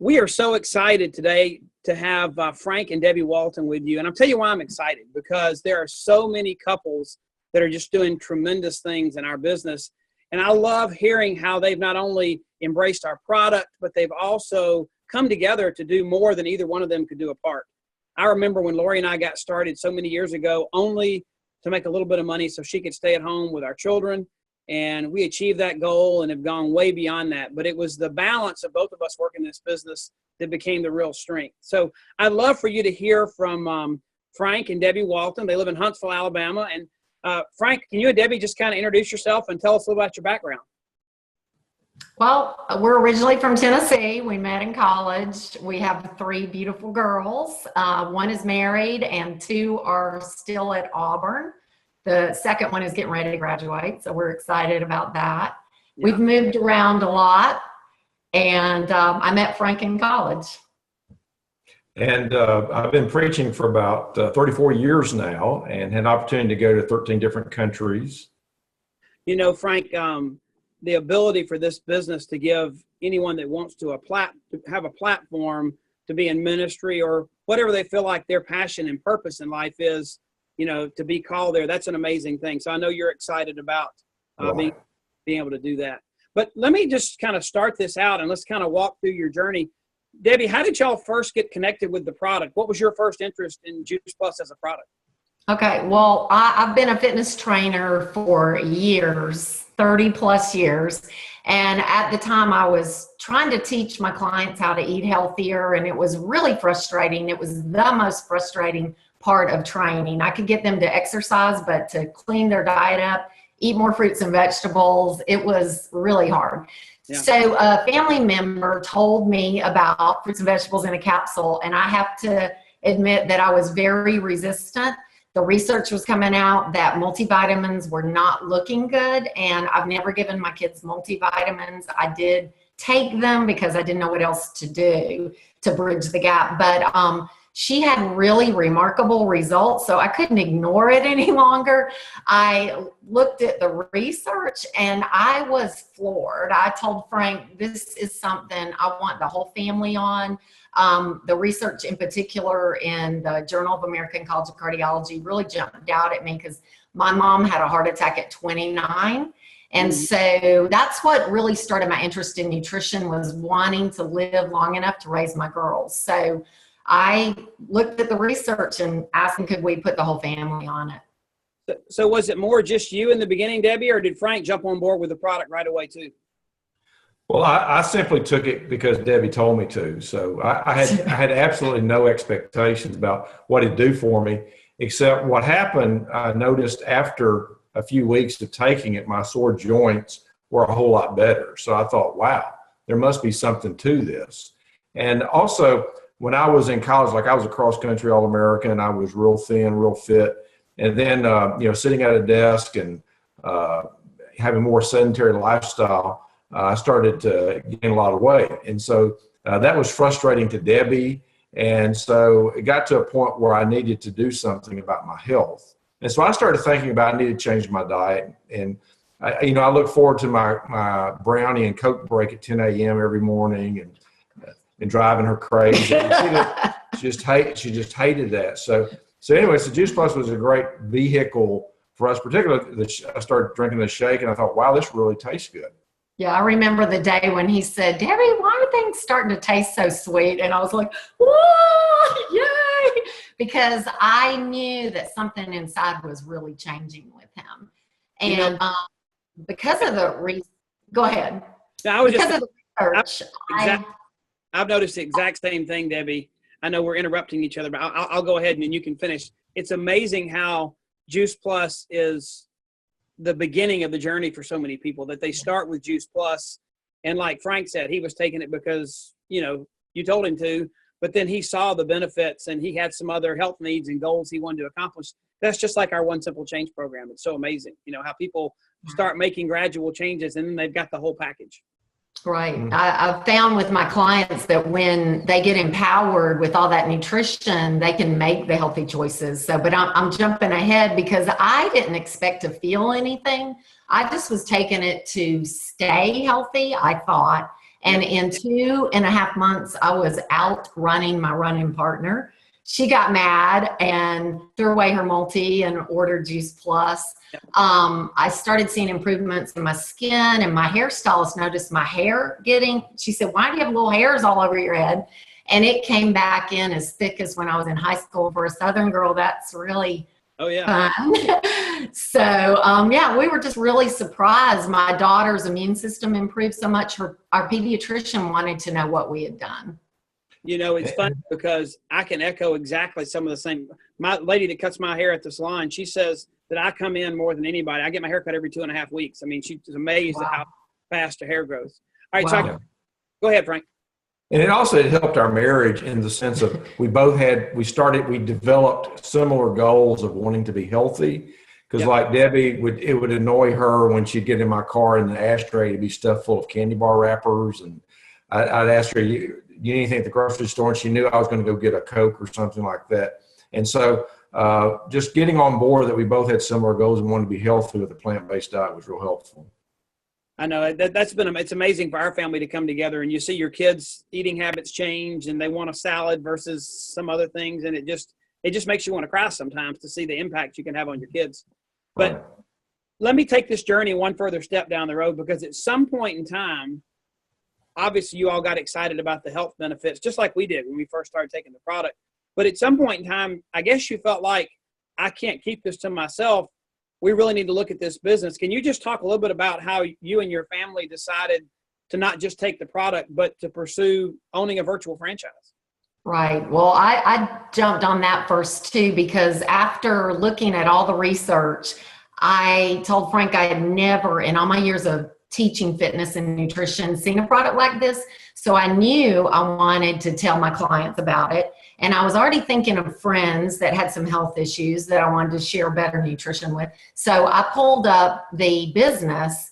we are so excited today to have Frank and Debbi Walton with you. And I'll tell you why I'm excited, because there are so many couples that are just doing tremendous things in our business. And I love hearing how they've not only embraced our product, but they've also come together to do more than either one of them could do apart. I remember when Lori and I got started so many years ago, only to make a little bit of money so she could stay at home with our children. And we achieved that goal and have gone way beyond that. But it was the balance of both of us working this business that became the real strength. So I'd love for you to hear from Frank and Debbi Walton. They live in Huntsville, Alabama. And Frank, can you and Debbi just kind of introduce yourself and tell us a little about your background? Well, we're originally from Tennessee. We met in college. We have 3 beautiful girls. 1 is married and 2 are still at Auburn. The second one is getting ready to graduate, so we're excited about that. Yeah. We've moved around a lot, and I met Frank in college. And I've been preaching for about 34 years now and had an opportunity to go to 13 different countries. You know, Frank, the ability for this business to give anyone that wants to have a platform to be in ministry or whatever they feel like their passion and purpose in life is, you know, to be called there, that's an amazing thing. So I know you're excited about being able to do that. But let me just kind of start this out and let's kind of walk through your journey. Debbi, how did y'all first get connected with the product? What was your first interest in Juice Plus as a product? Okay, well, I've been a fitness trainer for years, 30 plus years. And at the time I was trying to teach my clients how to eat healthier, and it was really frustrating. It was the most frustrating part of training. I could get them to exercise, but to clean their diet up, eat more fruits and vegetables, it was really hard. Yeah. So a family member told me about fruits and vegetables in a capsule, and I have to admit that I was very resistant. The research was coming out that multivitamins were not looking good, and I've never given my kids multivitamins. I did take them because I didn't know what else to do to bridge the gap, but she had really remarkable results, so I couldn't ignore it any longer. I looked at the research and I was floored. I told Frank, this is something I want the whole family on. The research in particular in the Journal of American College of Cardiology really jumped out at me because my mom had a heart attack at 29. And so that's what really started my interest in nutrition, was wanting to live long enough to raise my girls. So I looked at the research and asked them, could we put the whole family on it? So was it more just you in the beginning, Debbi, or did Frank jump on board with the product right away too? Well, I simply took it because Debbi told me to. So I had absolutely no expectations about what it'd do for me, except what happened, I noticed after a few weeks of taking it, my sore joints were a whole lot better. So I thought, wow, there must be something to this. And also, when I was in college, like I was a cross-country All-American, I was real thin, real fit. And then, sitting at a desk and having more sedentary lifestyle, I started to gain a lot of weight. And so that was frustrating to Debbi. And so it got to a point where I needed to do something about my health. And so I started thinking about I needed to change my diet. And, I look forward to my brownie and Coke break at 10 a.m. every morning and driving her crazy. She just hated that. So anyway, so Juice Plus was a great vehicle for us, particularly. I started drinking the shake, and I thought, wow, this really tastes good. Yeah, I remember the day when he said, Debbi, why are things starting to taste so sweet? And I was like, whoa, yay! Because I knew that something inside was really changing with him. And because of the go ahead. No, of the research, I've noticed the exact same thing, Debbi. I know we're interrupting each other, but I'll go ahead and then you can finish. It's amazing how Juice Plus is the beginning of the journey for so many people, that they start with Juice Plus. And like Frank said, he was taking it because, you told him to, but then he saw the benefits and he had some other health needs and goals he wanted to accomplish. That's just like our One Simple Change program. It's so amazing, how people start making gradual changes and then they've got the whole package. Right. I've found with my clients that when they get empowered with all that nutrition, they can make the healthy choices. So, but I'm jumping ahead because I didn't expect to feel anything. I just was taking it to stay healthy, I thought. And in 2.5 months, I was out running my running partner. She got mad and threw away her multi and ordered Juice Plus. I started seeing improvements in my skin, and my hairstylist noticed my hair she said, why do you have little hairs all over your head? And it came back in as thick as when I was in high school. For a Southern girl, that's really fun. So, we were just really surprised. My daughter's immune system improved so much. Our pediatrician wanted to know what we had done. You know, it's funny because I can echo exactly some of the same. My lady that cuts my hair at the salon, she says that I come in more than anybody. I get my hair cut every 2.5 weeks. I mean, she's amazed at how fast her hair grows. All right, so go ahead, Frank. And it helped our marriage in the sense of we developed similar goals of wanting to be healthy. Because like Debbie, it would annoy her when she'd get in my car and the ashtray to be stuffed full of candy bar wrappers. And I'd ask her, you need anything at the grocery store? And she knew I was going to go get a Coke or something like that. And so just getting on board that we both had similar goals and wanted to be healthy with a plant-based diet was real helpful. I know it's amazing for our family to come together and you see your kids' eating habits change and they want a salad versus some other things. And it just makes you want to cry sometimes to see the impact you can have on your kids. But let me take this journey one further step down the road, because at some point in time, obviously you all got excited about the health benefits, just like we did when we first started taking the product. But at some point in time, I guess you felt like, I can't keep this to myself. We really need to look at this business. Can you just talk a little bit about how you and your family decided to not just take the product, but to pursue owning a virtual franchise? Right. Well, I jumped on that first too, because after looking at all the research, I told Frank I had never, in all my years of teaching fitness and nutrition, seen a product like this. So I knew I wanted to tell my clients about it. And I was already thinking of friends that had some health issues that I wanted to share better nutrition with. So I pulled up the business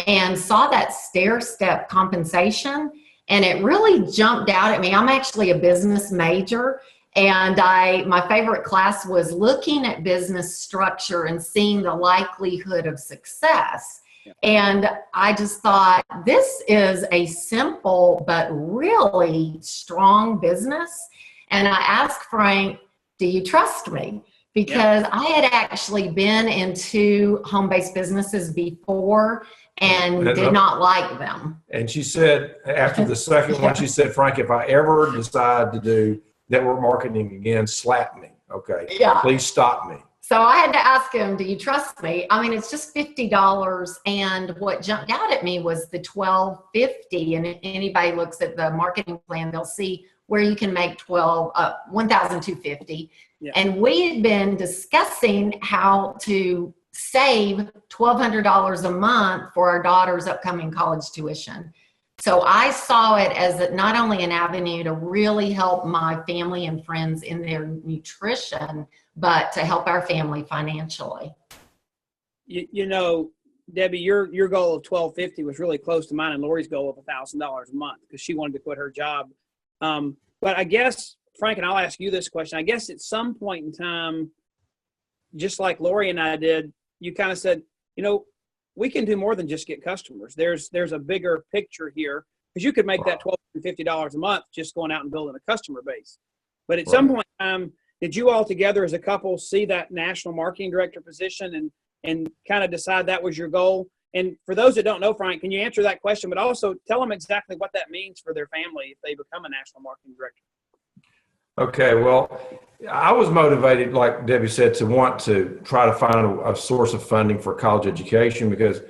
and saw that stair-step compensation. And it really jumped out at me. I'm actually a business major. And my favorite class was looking at business structure and seeing the likelihood of success. And I just thought, this is a simple but really strong business. And I asked Frank, do you trust me? Because I had actually been into home-based businesses before and did not like them. And she said, after the second one, she said, Frank, if I ever decide to do network marketing again, slap me. Okay. Please stop me. So I had to ask him, do you trust me? I mean, it's just $50. And what jumped out at me was the $1,250. And if anybody looks at the marketing plan, they'll see where you can make $1,250. And we had been discussing how to save $1,200 a month for our daughter's upcoming college tuition. So I saw it as not only an avenue to really help my family and friends in their nutrition, but to help our family financially. You know, Debbie, your goal of $1,250 was really close to mine and Lori's goal of $1,000 a month because she wanted to quit her job. But I guess, Frank, and I'll ask you this question. I guess at some point in time, just like Lori and I did, you kind of said, you know, we can do more than just get customers. There's a bigger picture here, because you could make that $1,250 a month just going out and building a customer base. But at some point in time, did you all together as a couple see that national marketing director position and kind of decide that was your goal? And for those that don't know, Frank, can you answer that question, but also tell them exactly what that means for their family if they become a national marketing director? Okay, well, I was motivated, like Debbie said, to want to try to find a source of funding for college education, because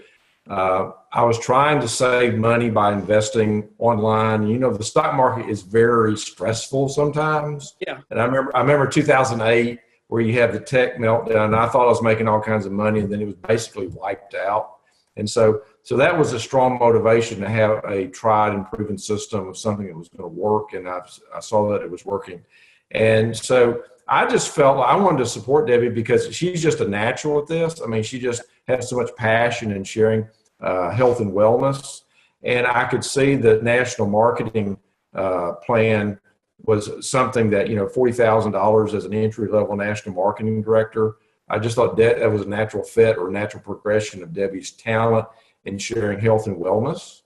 I was trying to save money by investing online. You know, the stock market is very stressful sometimes. Yeah. And I remember 2008, where you had the tech meltdown, and I thought I was making all kinds of money, and then it was basically wiped out. And so that was a strong motivation to have a tried and proven system of something that was going to work. And I saw that it was working. And so I just felt like I wanted to support Debbie because she's just a natural at this. I mean, she just has so much passion in sharing health and wellness. And I could see the national marketing plan was something that, you know, $40,000 as an entry-level national marketing director. I just thought that was a natural fit or natural progression of Debbie's talent in sharing health and wellness.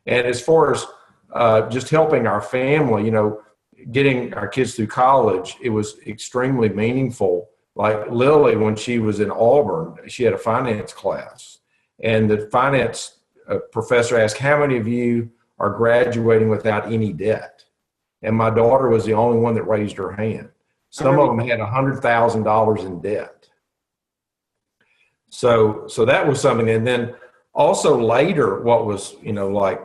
And as far as just helping our family, you know, getting our kids through college, it was extremely meaningful. Like Lily, when she was in Auburn, she had a finance class, and the finance professor asked, how many of you are graduating without any debt? And my daughter was the only one that raised her hand. Some of them had $100,000 in debt. So that was something. And then also later, what was, you know, like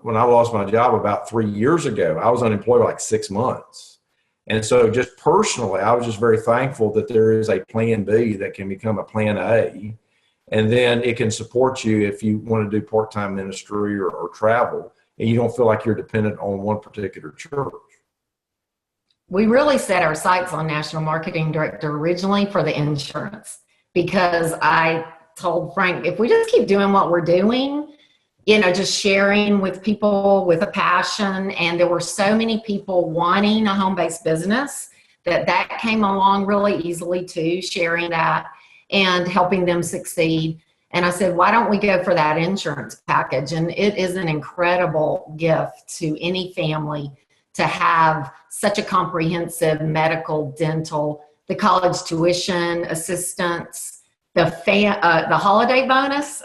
when I lost my job about 3 years ago, I was unemployed for like 6 months. And so just personally, I was just very thankful that there is a plan B that can become a plan A. And then it can support you if you want to do part-time ministry or travel, and you don't feel like you're dependent on one particular church. We really set our sights on National Marketing Director originally for the insurance, because I told Frank, if we just keep doing what we're doing, you know, just sharing with people with a passion. And there were so many people wanting a home-based business that came along really easily too, sharing that and helping them succeed. And I said, why don't we go for that insurance package? And it is an incredible gift to any family to have such a comprehensive medical, dental, the college tuition assistance, the holiday bonus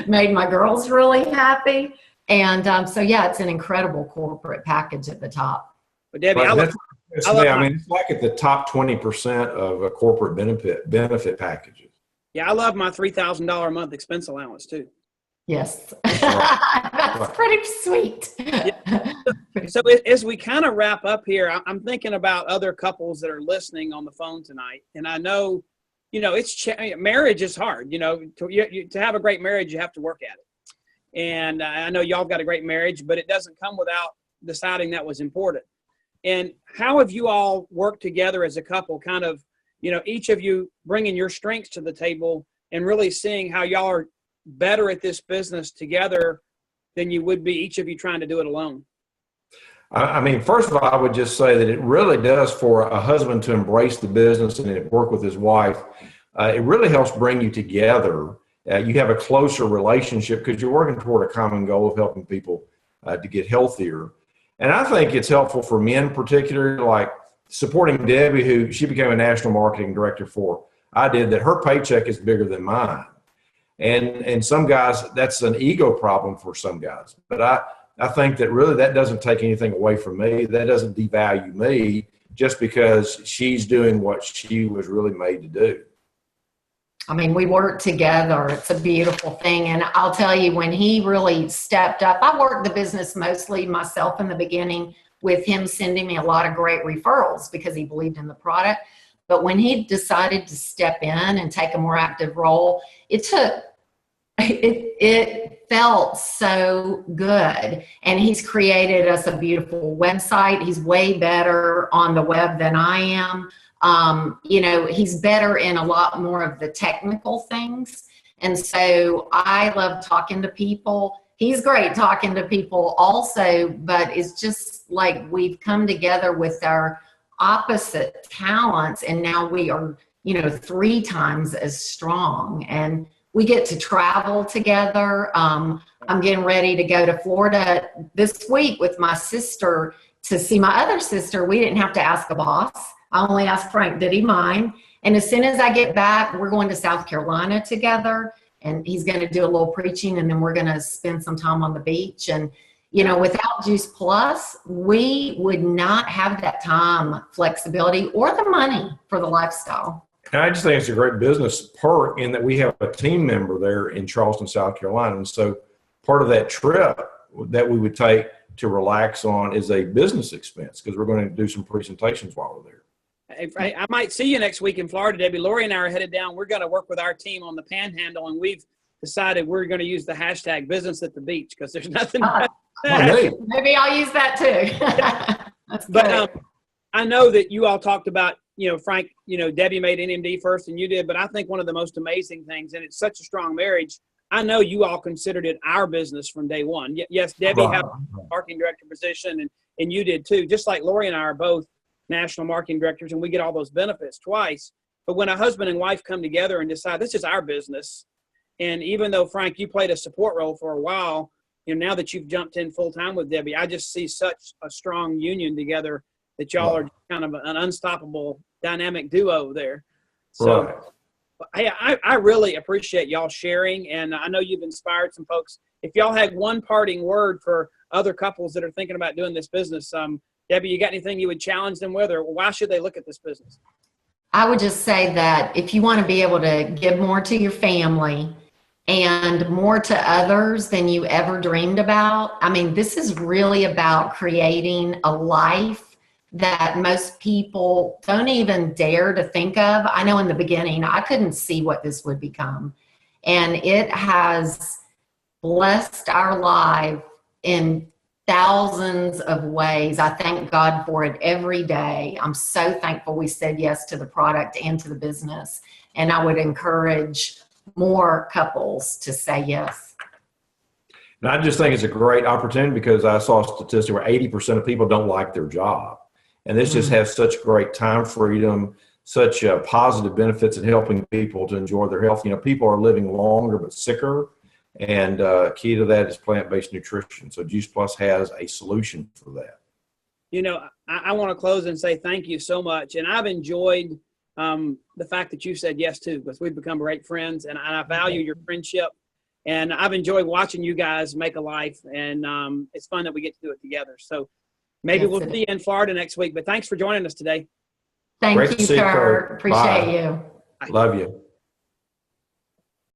made my girls really happy. And so, yeah, it's an incredible corporate package at the top. But Debbie, I mean, it's like at the top 20% of a corporate benefit packages. Yeah, I love my $3,000 a month expense allowance too. Yes, that's pretty sweet. Yeah. So as we kind of wrap up here, I'm thinking about other couples that are listening on the phone tonight. And I know, you know, marriage is hard. You know, to have a great marriage, you have to work at it. And I know y'all got a great marriage, but it doesn't come without deciding that was important. And how have you all worked together as a couple, kind of, you know, each of you bringing your strengths to the table and really seeing how y'all are better at this business together than you would be each of you trying to do it alone? I mean, first of all, I would just say that it really does, for a husband to embrace the business and work with his wife, it really helps bring you together. You have a closer relationship because you're working toward a common goal of helping people to get healthier. And I think it's helpful for men, particularly, like supporting Debbie, who she became a national marketing director for. I did that. Her paycheck is bigger than mine. And some guys, that's an ego problem for some guys. But I think that really that doesn't take anything away from me. That doesn't devalue me just because she's doing what she was really made to do. I mean, we work together. It's a beautiful thing. And I'll tell you, when he really stepped up, I worked the business mostly myself in the beginning, with him sending me a lot of great referrals because he believed in the product. But when he decided to step in and take a more active role, it felt so good. And he's created us a beautiful website. He's way better on the web than I am. You know, he's better in a lot more of the technical things. And so I love talking to people. He's great talking to people also, but it's just like we've come together with our opposite talents, and now we are, you know, 3 times as strong, and we get to travel together. I'm getting ready to go to Florida this week with my sister to see my other sister. We didn't have to ask a boss. I only asked Frank, did he mind? And as soon as I get back, we're going to South Carolina together, and he's going to do a little preaching, and then we're going to spend some time on the beach. And, you know, without Juice Plus, we would not have that time, flexibility, or the money for the lifestyle. And I just think it's a great business perk in that we have a team member there in Charleston, South Carolina. And so part of that trip that we would take to relax on is a business expense, because we're going to do some presentations while we're there. I might see you next week in Florida, Debbie. Lori and I are headed down. We're going to work with our team on the Panhandle, and we've decided we're going to use the hashtag business at the beach, because there's nothing. Maybe I'll use that too. That's but I know that you all talked about, you know, Frank, you know, Debbie made NMD first and you did, but I think one of the most amazing things, and it's such a strong marriage, I know you all considered it our business from day one. Yes, Debbie had a marketing director position, and you did too, just like Lori and I are both national marketing directors, and we get all those benefits twice. But when a husband and wife come together and decide this is our business, and even though, Frank, you played a support role for a while, now that you've jumped in full time with Debbie, I just see such a strong union together that y'all are kind of an unstoppable dynamic duo there. So Right. hey, I really appreciate y'all sharing, and I know you've inspired some folks. If y'all had one parting word for other couples that are thinking about doing this business, Debbie, you got anything you would challenge them with, or why should they look at this business? I would just say that if you want to be able to give more to your family and more to others than you ever dreamed about, I mean, this is really about creating a life that most people don't even dare to think of. I know in the beginning, I couldn't see what this would become. And it has blessed our life in thousands of ways. I thank God for it every day. I'm so thankful we said yes to the product and to the business. And I would encourage more couples to say yes. And I just think it's a great opportunity because I saw a statistic where 80% of people don't like their job. And this just has such great time freedom, such positive benefits in helping people to enjoy their health. People are living longer but sicker, and key to that is plant-based nutrition. So Juice Plus has a solution for that. I want to close and say thank you so much. And I've enjoyed the fact that you said yes too, because we've become great friends, and I value your friendship. And I've enjoyed watching you guys make a life, and it's fun that we get to do it together. So maybe we'll see you in Florida next week. But thanks for joining us today. Thank you, Curt. Appreciate you. Love you.